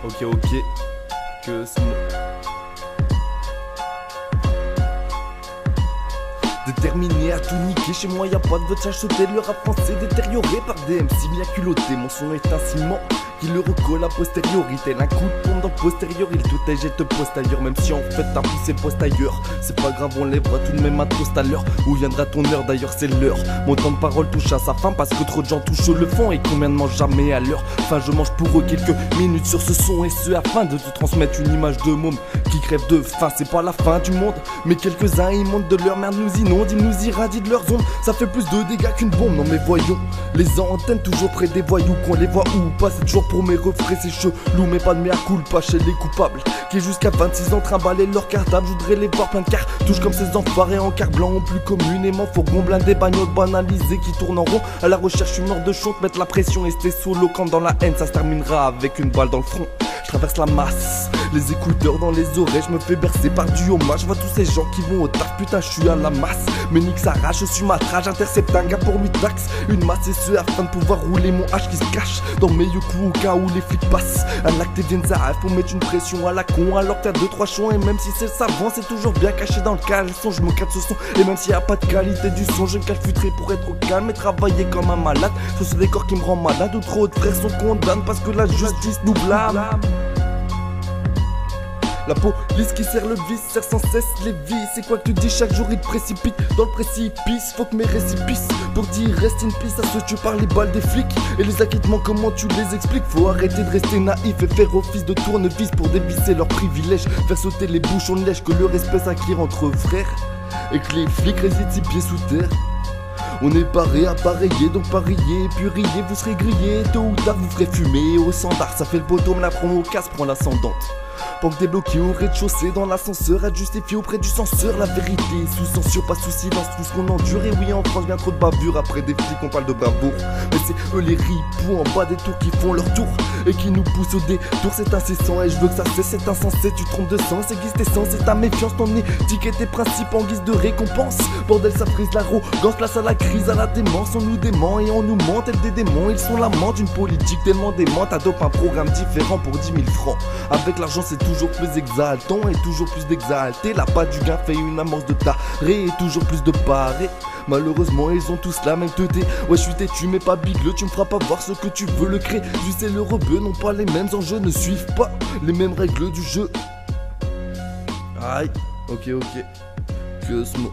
Ok, que ce déterminé à tout niquer, chez moi y'a pas de vote à sauter. Le rap français détérioré par des MC bien culottés. Mon son est un ciment qui le recolle a posteriori. Tel un coup de pompe dans le postérieur, il tout est jette poste ailleurs. Même si en fait t'as poussé poste ailleurs, c'est pas grave, on lèvera tout de même un toast à l'heure. Où viendra ton heure, d'ailleurs c'est l'heure. Mon temps de parole touche à sa fin parce que trop de gens touchent le fond. Et combien ne mangent jamais à l'heure. Enfin je mange pour eux quelques minutes sur ce son. Et ce afin de te transmettre une image de môme qui crève de faim. C'est pas la fin du monde, mais quelques-uns ils montent de leur merde, nous inondent, ils nous irradient de leurs ondes. Ça fait plus de dégâts qu'une bombe, non mais voyons. Les antennes toujours près des voyous, qu'on les voit ou pas, c'est toujours pour mes refrains, c'est chelou, mais pas de mea culpa chez les coupables qui jusqu'à 26 ans trimballaient leur cartable. Je voudrais les voir plein de touche comme ces enfoirés en car blanc, plus communément fourgon blindé, bagnoles banalisées qui tournent en rond à la recherche une heure de chante, mettre la pression et c'était solo quand dans la haine ça se terminera avec une balle dans le front. Je traverse la masse, les écouteurs dans les oreilles, je me fais bercer par du hommage. Je vois tous ces gens qui vont au taf, putain je suis à la masse. Mes nicks s'arrachent, je suis matrage, j'intercepte un gars pour lui taxe une masse et ce afin de pouvoir rouler mon H qui se cache dans mes yeux coups au cas où les flics passent. Un acte viennent ça arrive pour mettre une pression à la con alors que t'as 2-3 chons. Et même si c'est le savant, c'est toujours bien caché dans le caleçon. Je me cache ce son et même s'il y a pas de qualité du son, je me calfutrerai pour être au calme et travailler comme un malade. Sur ce décor qui me rend malade où trop de frères sont condamnés parce que la justice nous blâme. La police qui serre le vice, serre sans cesse les vies. C'est quoi que tu dis, chaque jour il te précipite dans le précipice. Faut que mes récipices pour dire reste in peace à ceux tués par les balles des flics. Et les acquittements comment tu les expliques? Faut arrêter de rester naïf et faire office de tournevis pour dévisser leurs privilèges. Faire sauter les bouchons de lèche, que le respect s'acquiert entre frères et que les flics résident 6 pieds sous terre. On est paré, appareillé, donc pariez, puis riez, vous serez grillé. Tôt ou tard vous ferez fumer au standard. Ça fait le poteau, mais la promo casse prend l'ascendante. Pendant que débloqué au rez-de-chaussée dans l'ascenseur, à justifier auprès du censeur. La vérité sous censure, pas sous silence, tout ce qu'on endure. Et oui en France bien trop de bavure, après des flics on parle de bravoure. Mais c'est eux les ripoux en bas des tours qui font leur tour et qui nous poussent au détour, c'est incessant. Et je veux que ça cesse, c'est insensé, tu trompes de sens, aiguise tes sens, c'est ta méfiance, ton éthique et tes principes en guise de récompense. Bordel ça frise l'arrogance, place à la crise, à la démence. On nous dément et on nous ment, tels des démons. Ils sont l'amant d'une politique tellement démente. Adopte un programme différent pour 10 000 francs. Avec l'argent c'est toujours plus exaltant et toujours plus d'exalté. La patte du gain fait une amorce de taré et toujours plus de paré. Malheureusement ils ont tous la même teuté. Ouais je suis têtu mais pas bigleux, tu me feras pas voir ce que tu veux. Le cré du c'est le rebeu n'ont pas les mêmes enjeux, ne suivent pas les mêmes règles du jeu. Aïe, ok, que ce mot.